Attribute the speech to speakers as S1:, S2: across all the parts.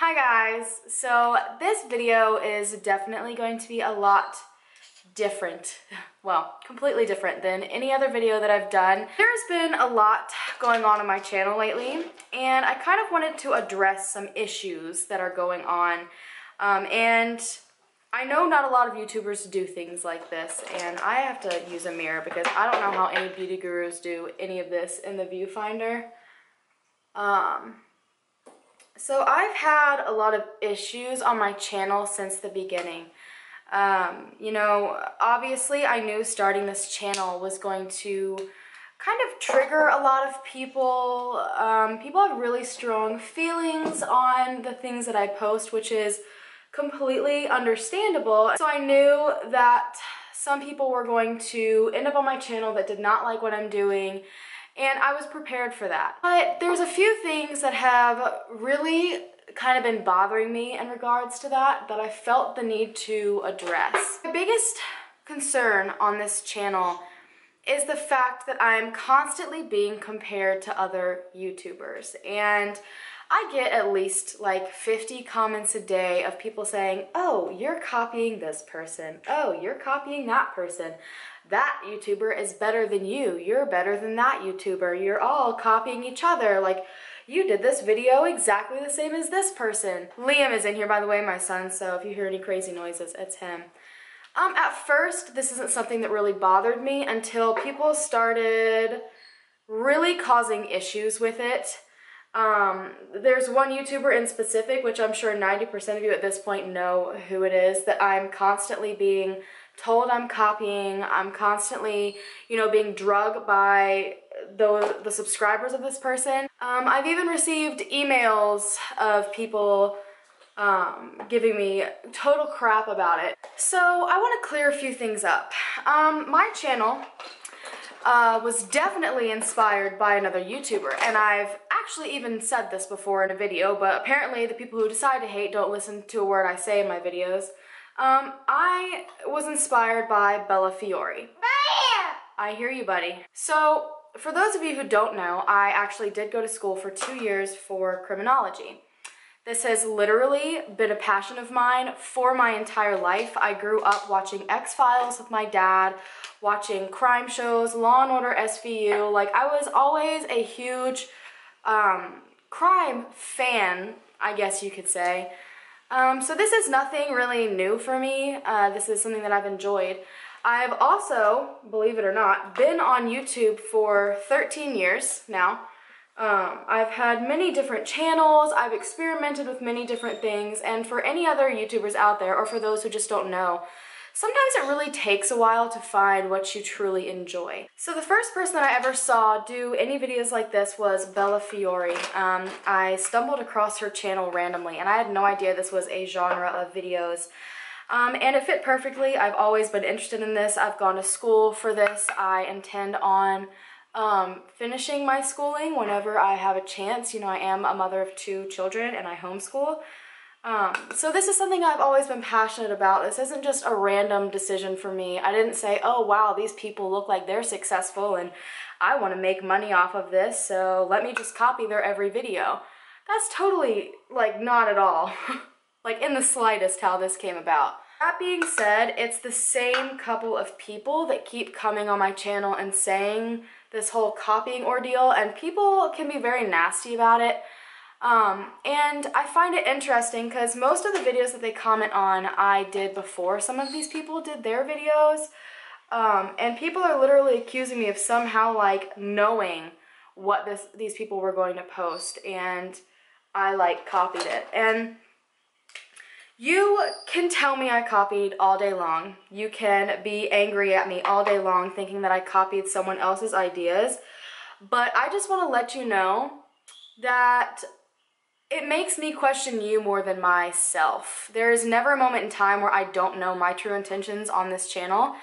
S1: Hi guys, so this video is definitely going to be a lot different, well, completely different than any other video that I've done. There's been a lot going on my channel lately, and I kind of wanted to address some issues that are going on, and I know not a lot of YouTubers do things like this, and I have to use a mirror because I don't know how any beauty gurus do any of this in the viewfinder. So I've had a lot of issues on my channel since the beginning. Obviously I knew starting this channel was going to kind of trigger a lot of people. People have really strong feelings on the things that I post, which is completely understandable. So I knew that some people were going to end up on my channel that did not like what I'm doing, and I was prepared for that. But there's a few things that have really kind of been bothering me in regards to that I felt the need to address. My biggest concern on this channel is the fact that I'm constantly being compared to other YouTubers, and I get at least like 50 comments a day of people saying, oh, you're copying this person. Oh, you're copying that person. That YouTuber is better than you. You're better than that YouTuber. You're all copying each other. Like, you did this video exactly the same as this person. Liam is in here, by the way, my son, so if you hear any crazy noises, it's him. At first, this isn't something that really bothered me until people started really causing issues with it. There's one YouTuber in specific, which I'm sure 90% of you at this point know who it is, that I'm constantly being told I'm copying. I'm constantly, being drugged by the subscribers of this person. I've even received emails of people giving me total crap about it. So I want to clear a few things up. My channel was definitely inspired by another YouTuber, and I've actually even said this before in a video, but apparently the people who decide to hate don't listen to a word I say in my videos. I was inspired by Bella Fiore. I hear you, buddy. So, for those of you who don't know, I actually did go to school for 2 years for criminology. This has literally been a passion of mine for my entire life. I grew up watching X-Files with my dad, watching crime shows, Law & Order SVU. Like, I was always a huge crime fan, I guess you could say. So this is nothing really new for me. This is something that I've enjoyed. I've also, believe it or not, been on YouTube for 13 years now. I've had many different channels, I've experimented with many different things, and for any other YouTubers out there, or for those who just don't know, sometimes it really takes a while to find what you truly enjoy. So the first person that I ever saw do any videos like this was Bella Fiore. I stumbled across her channel randomly, and I had no idea this was a genre of videos. And it fit perfectly. I've always been interested in this. I've gone to school for this. I intend on finishing my schooling whenever I have a chance. I am a mother of 2 children and I homeschool. So this is something I've always been passionate about. This isn't just a random decision for me. I didn't say, oh wow, these people look like they're successful and I want to make money off of this, so let me just copy their every video. That's totally, not at all, in the slightest how this came about. That being said, it's the same couple of people that keep coming on my channel and saying this whole copying ordeal, and people can be very nasty about it. And I find it interesting because most of the videos that they comment on I did before some of these people did their videos, and people are literally accusing me of somehow knowing what these people were going to post, and I copied it. And you can tell me I copied all day long. You can be angry at me all day long thinking that I copied someone else's ideas, but I just want to let you know that it makes me question you more than myself. There is never a moment in time where I don't know my true intentions on this channel.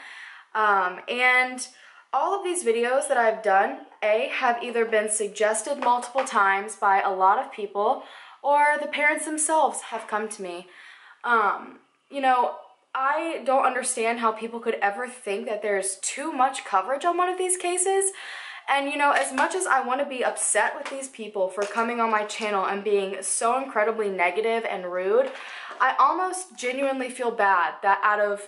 S1: And all of these videos that I've done, have either been suggested multiple times by a lot of people, or the parents themselves have come to me. I don't understand how people could ever think that there's too much coverage on one of these cases And you know, as much as I want to be upset with these people for coming on my channel and being so incredibly negative and rude, I almost genuinely feel bad that out of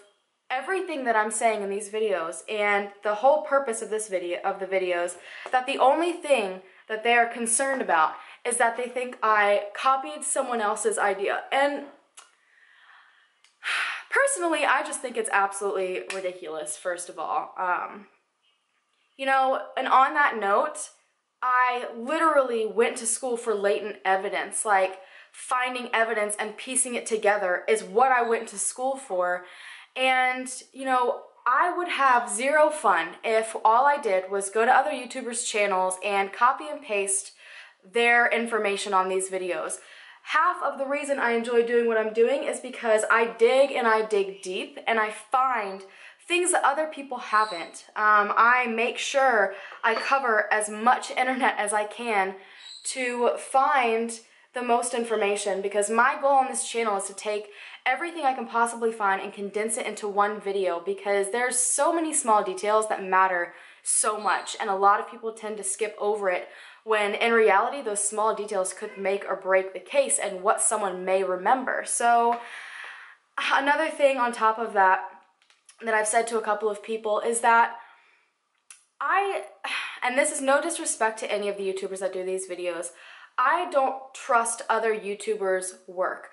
S1: everything that I'm saying in these videos and the whole purpose of this video, of the videos, that the only thing that they are concerned about is that they think I copied someone else's idea. And personally, I just think it's absolutely ridiculous, first of all. You know, and on that note, I literally went to school for latent evidence. Like, finding evidence and piecing it together is what I went to school for. And, you know, I would have zero fun if all I did was go to other YouTubers' channels and copy and paste their information on these videos. Half of the reason I enjoy doing what I'm doing is because I dig and I dig deep and I find things that other people haven't. I make sure I cover as much internet as I can to find the most information, because my goal on this channel is to take everything I can possibly find and condense it into one video, because there's so many small details that matter so much, and a lot of people tend to skip over it, when in reality those small details could make or break the case and what someone may remember. So another thing on top of that I've said to a couple of people is that and this is no disrespect to any of the YouTubers that do these videos, I don't trust other YouTubers' work.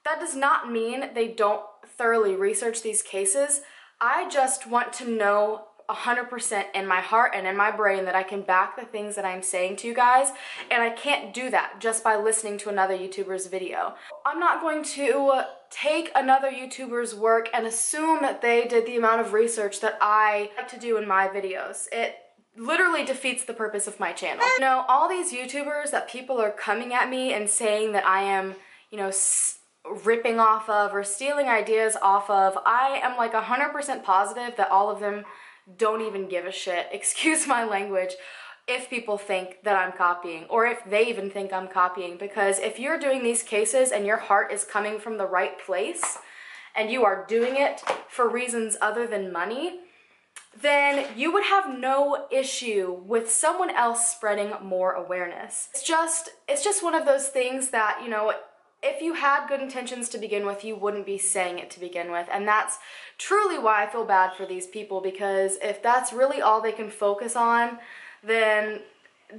S1: That does not mean they don't thoroughly research these cases. I just want to know 100% in my heart and in my brain that I can back the things that I'm saying to you guys, and I can't do that just by listening to another YouTuber's video. I'm not going to take another YouTuber's work and assume that they did the amount of research that I like to do in my videos. It literally defeats the purpose of my channel. You know, all these YouTubers that people are coming at me and saying that I am, you know, ripping off of or stealing ideas off of, I am like 100% positive that all of them don't even give a shit, excuse my language, if people think that I'm copying, or if they even think I'm copying. Because if you're doing these cases and your heart is coming from the right place and you are doing it for reasons other than money, then you would have no issue with someone else spreading more awareness. It's just one of those things that, you know, if you had good intentions to begin with, you wouldn't be saying it to begin with. And that's truly why I feel bad for these people, because if that's really all they can focus on, then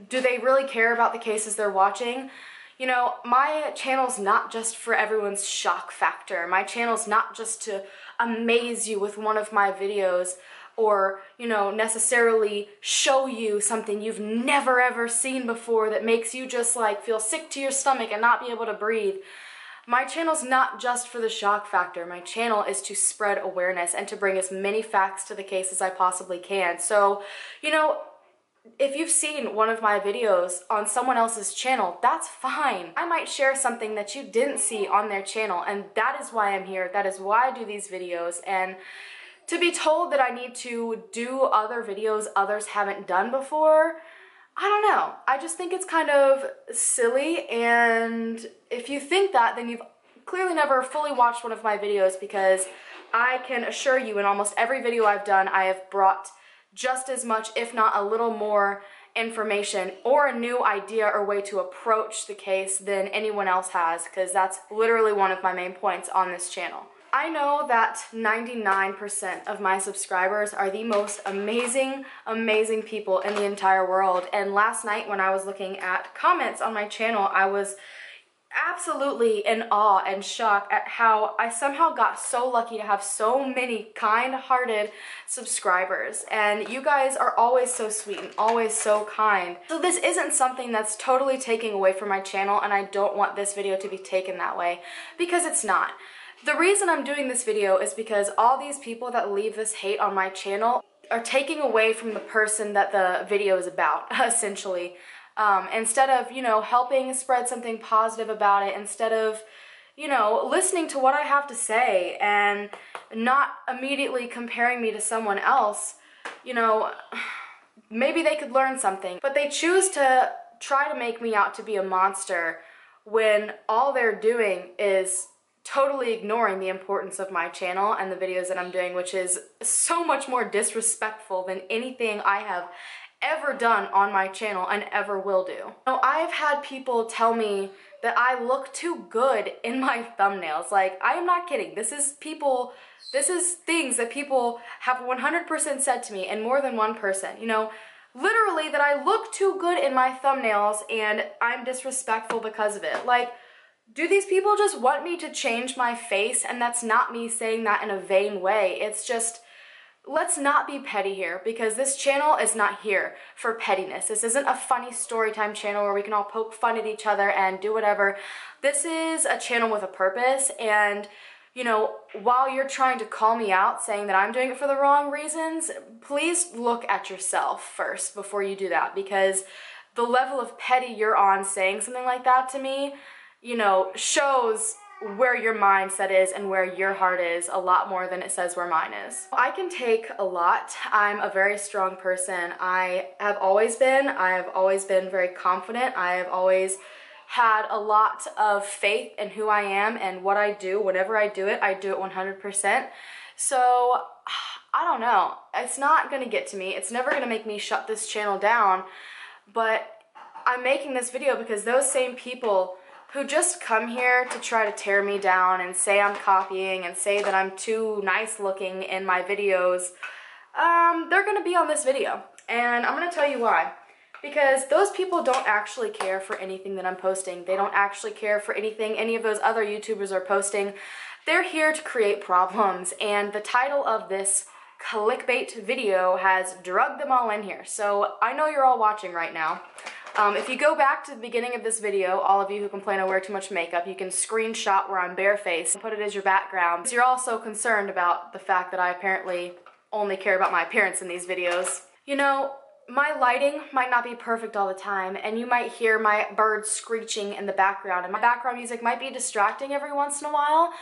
S1: do they really care about the cases they're watching? You know, my channel's not just for everyone's shock factor. My channel's not just to amaze you with one of my videos, or, you know, necessarily show you something you've never ever seen before that makes you just like feel sick to your stomach and not be able to breathe. My channel's not just for the shock factor. My channel is to spread awareness and to bring as many facts to the case as I possibly can. So, you know, if you've seen one of my videos on someone else's channel, that's fine. I might share something that you didn't see on their channel, and that is why I'm here. That is why I do these videos. And to be told that I need to do other videos others haven't done before, I don't know. I just think it's kind of silly, and if you think that, then you've clearly never fully watched one of my videos, because I can assure you in almost every video I've done, I have brought just as much, if not a little more, information or a new idea or way to approach the case than anyone else has, because that's literally one of my main points on this channel. I know that 99% of my subscribers are the most amazing, amazing people in the entire world. And last night when I was looking at comments on my channel, I was absolutely in awe and shock at how I somehow got so lucky to have so many kind-hearted subscribers. And you guys are always so sweet and always so kind. So this isn't something that's totally taking away from my channel, and I don't want this video to be taken that way, because it's not. The reason I'm doing this video is because all these people that leave this hate on my channel are taking away from the person that the video is about, essentially. Instead of, you know, helping spread something positive about it, instead of, you know, listening to what I have to say and not immediately comparing me to someone else, you know, maybe they could learn something. But they choose to try to make me out to be a monster when all they're doing is totally ignoring the importance of my channel and the videos that I'm doing, which is so much more disrespectful than anything I have ever done on my channel and ever will do. Now, I've had people tell me that I look too good in my thumbnails. Like, I am not kidding. This is things that people have 100% said to me, and more than one person, you know, literally that I look too good in my thumbnails and I'm disrespectful because of it. Like, do these people just want me to change my face? And that's not me saying that in a vain way. It's just, let's not be petty here, because this channel is not here for pettiness. This isn't a funny storytime channel where we can all poke fun at each other and do whatever. This is a channel with a purpose, and you know, while you're trying to call me out saying that I'm doing it for the wrong reasons, please look at yourself first before you do that, because the level of petty you're on saying something like that to me, you know, shows where your mindset is and where your heart is a lot more than it says where mine is. I can take a lot. I'm a very strong person. I have always been very confident. I have always had a lot of faith in who I am and what I do. Whenever I do it 100%. So I don't know. It's not gonna get to me. It's never gonna make me shut this channel down, but I'm making this video because those same people who just come here to try to tear me down and say I'm copying and say that I'm too nice looking in my videos, they're gonna be on this video. And I'm gonna tell you why. Because those people don't actually care for anything that I'm posting. They don't actually care for anything any of those other YouTubers are posting. They're here to create problems, and the title of this clickbait video has drugged them all in here. So I know you're all watching right now. If you go back to the beginning of this video, all of you who complain I wear too much makeup, you can screenshot where I'm barefaced and put it as your background. You're all so concerned about the fact that I apparently only care about my appearance in these videos. You know, my lighting might not be perfect all the time, and you might hear my birds screeching in the background, and my background music might be distracting every once in a while,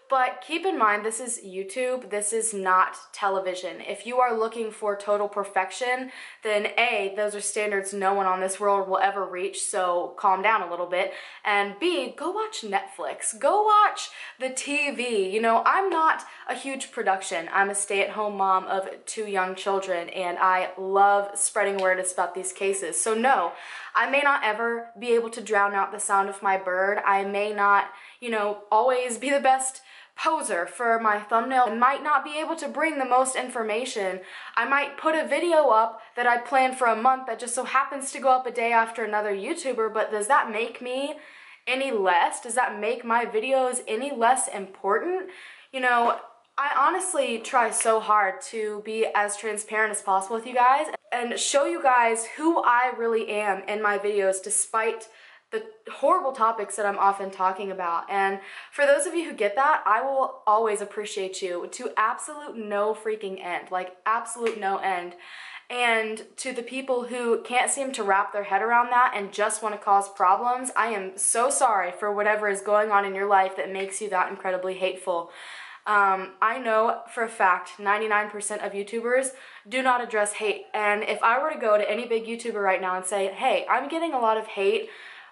S1: but keep in mind, this is YouTube, this is not television. If you are looking for total perfection, then A, those are standards no one on this world will ever reach, so calm down a little bit, and B, go watch Netflix, go watch the TV. You know, I'm not a huge production. I'm a stay-at-home mom of 2 young children, and I love spreading awareness about these cases. So no, I may not ever be able to drown out the sound of my bird. I may not, you know, always be the best poser for my thumbnail. I might not be able to bring the most information. I might put a video up that I planned for a month that just so happens to go up a day after another YouTuber, but does that make me any less? Does that make my videos any less important? You know, I honestly try so hard to be as transparent as possible with you guys and show you guys who I really am in my videos, despite the horrible topics that I'm often talking about. And for those of you who get that, I will always appreciate you to absolute no freaking end, like absolute no end. And to the people who can't seem to wrap their head around that and just want to cause problems, I am so sorry for whatever is going on in your life that makes you that incredibly hateful. I know for a fact 99% of YouTubers do not address hate. And if I were to go to any big YouTuber right now and say, hey, I'm getting a lot of hate,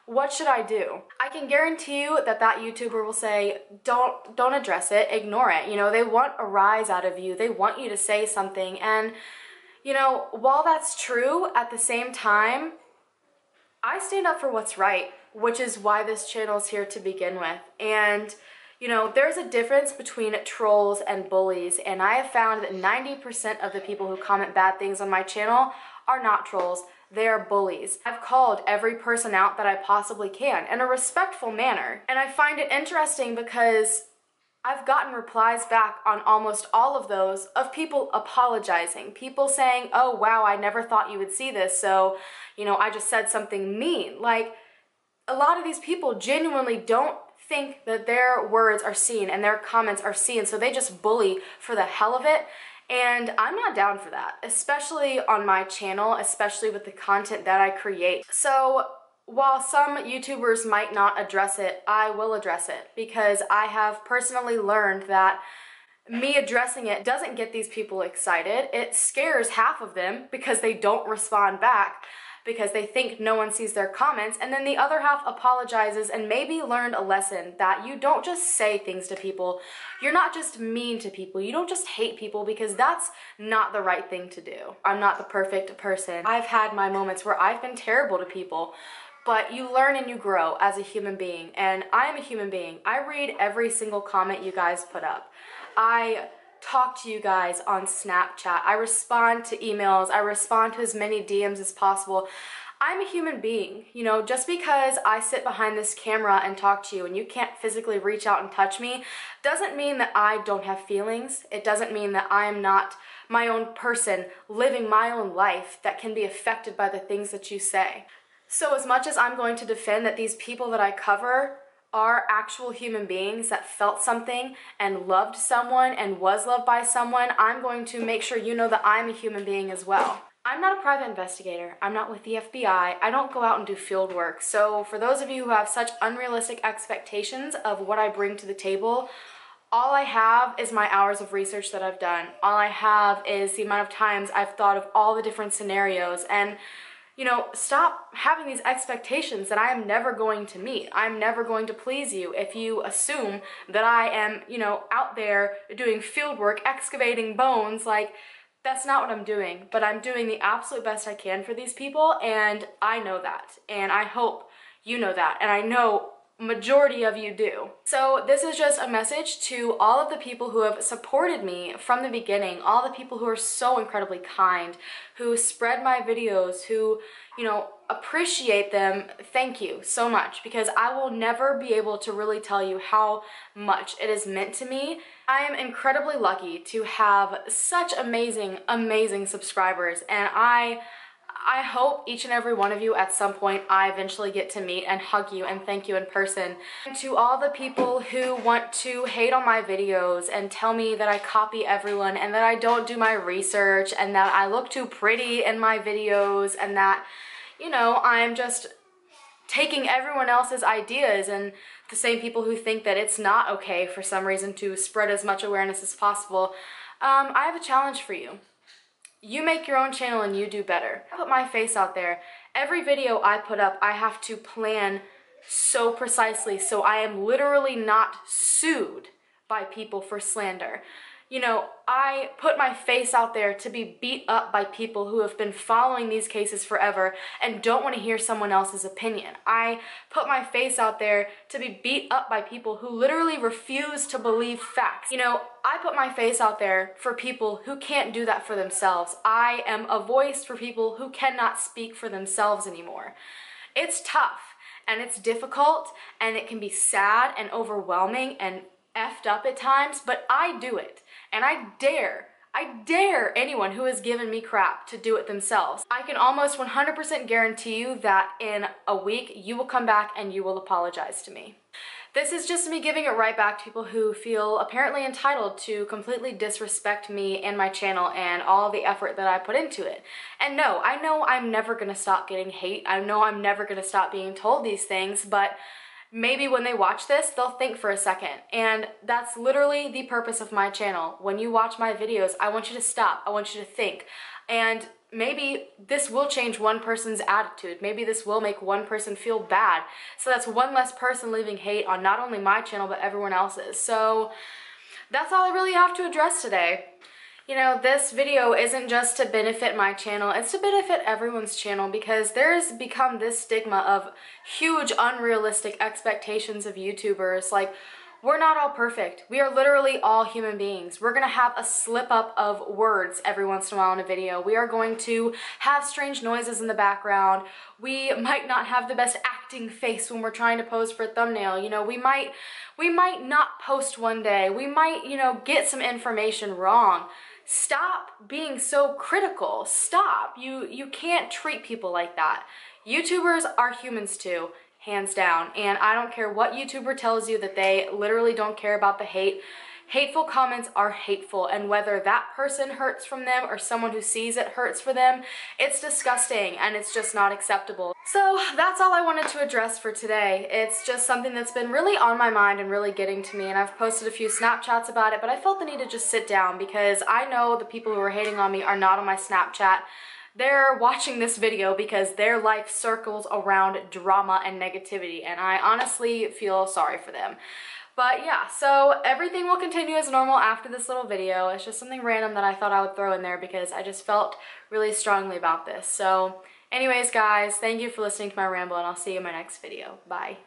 S1: what should I do? I can guarantee you that that YouTuber will say, don't address it, ignore it. You know, they want a rise out of you. They want you to say something. And, you know, while that's true, at the same time, I stand up for what's right, which is why this channel is here to begin with. And, you know, there's a difference between trolls and bullies, and I have found that 90% of the people who comment bad things on my channel are not trolls. They are bullies. I've called every person out that I possibly can in a respectful manner. And I find it interesting because I've gotten replies back on almost all of those of people apologizing. People saying, oh wow, I never thought you would see this, so, you know, I just said something mean. Like, a lot of these people genuinely don't think that their words are seen and their comments are seen, so they just bully for the hell of it. And I'm not down for that, especially on my channel, especially with the content that I create. So while some YouTubers might not address it, I will address it, because I have personally learned that me addressing it doesn't get these people excited. It scares half of them because they don't respond back. because they think no one sees their comments, and then the other half apologizes and maybe learned a lesson that you don't just say things to people, you're not just mean to people, you don't just hate people, because that's not the right thing to do. I'm not the perfect person. I've had my moments where I've been terrible to people, but you learn and you grow as a human being, and I am a human being. I read every single comment you guys put up. I talk to you guys on Snapchat. I respond to emails. I respond to as many DMs as possible. I'm a human being. You know, just because I sit behind this camera and talk to you and you can't physically reach out and touch me doesn't mean that I don't have feelings. It doesn't mean that I am not my own person living my own life that can be affected by the things that you say. So as much as I'm going to defend that these people that I cover are actual human beings that felt something and loved someone and was loved by someone, I'm going to make sure you know that I'm a human being as well. I'm not a private investigator. I'm not with the FBI. I don't go out and do field work. So for those of you who have such unrealistic expectations of what I bring to the table, all I have is my hours of research that I've done. All I have is the amount of times I've thought of all the different scenarios, and you know, stop having these expectations that I am never going to meet. I'm never going to please you if you assume that I am, you know, out there doing field work, excavating bones. Like, that's not what I'm doing, but I'm doing the absolute best I can for these people, and I know that, and I hope you know that, and I know majority of you do. So this is just a message to all of the people who have supported me from the beginning, all the people who are so incredibly kind, who spread my videos, who, you know, appreciate them. Thank you so much, because I will never be able to really tell you how much it has meant to me. I am incredibly lucky to have such amazing, amazing subscribers, and I hope each and every one of you at some point I eventually get to meet and hug you and thank you in person. And to all the people who want to hate on my videos and tell me that I copy everyone and that I don't do my research and that I look too pretty in my videos and that, you know, I'm just taking everyone else's ideas, and the same people who think that it's not okay for some reason to spread as much awareness as possible, I have a challenge for you. You make your own channel and you do better. I put my face out there. Every video I put up, I have to plan so precisely so I am literally not sued by people for slander. You know, I put my face out there to be beat up by people who have been following these cases forever and don't want to hear someone else's opinion. I put my face out there to be beat up by people who literally refuse to believe facts. You know, I put my face out there for people who can't do that for themselves. I am a voice for people who cannot speak for themselves anymore. It's tough and it's difficult and it can be sad and overwhelming and effed up at times, but I do it. And I dare anyone who has given me crap to do it themselves. I can almost 100% guarantee you that in a week you will come back and you will apologize to me. This is just me giving it right back to people who feel apparently entitled to completely disrespect me and my channel and all the effort that I put into it. And no, I know I'm never gonna stop getting hate. I know I'm never gonna stop being told these things, but maybe when they watch this, they'll think for a second. And that's literally the purpose of my channel. When you watch my videos, I want you to stop. I want you to think. And maybe this will change one person's attitude. Maybe this will make one person feel bad. So that's one less person leaving hate on not only my channel, but everyone else's. So that's all I really have to address today. You know, this video isn't just to benefit my channel, it's to benefit everyone's channel, because there's become this stigma of huge unrealistic expectations of YouTubers. Like, we're not all perfect. We are literally all human beings. We're gonna have a slip up of words every once in a while in a video. We are going to have strange noises in the background. We might not have the best acting face when we're trying to pose for a thumbnail. You know, we might not post one day. We might, you know, get some information wrong. Stop being so critical. Stop. You can't treat people like that. YouTubers are humans too, hands down. And I don't care what YouTuber tells you that they literally don't care about the hate. Hateful comments are hateful, and whether that person hurts from them or someone who sees it hurts for them, it's disgusting and it's just not acceptable. So that's all I wanted to address for today. It's just something that's been really on my mind and really getting to me, and I've posted a few Snapchats about it, but I felt the need to just sit down because I know the people who are hating on me are not on my Snapchat. they're watching this video because their life circles around drama and negativity, and I honestly feel sorry for them. But yeah, so everything will continue as normal after this little video. It's just something random that I thought I would throw in there because I just felt really strongly about this. So anyways, guys, thank you for listening to my ramble, and I'll see you in my next video. Bye.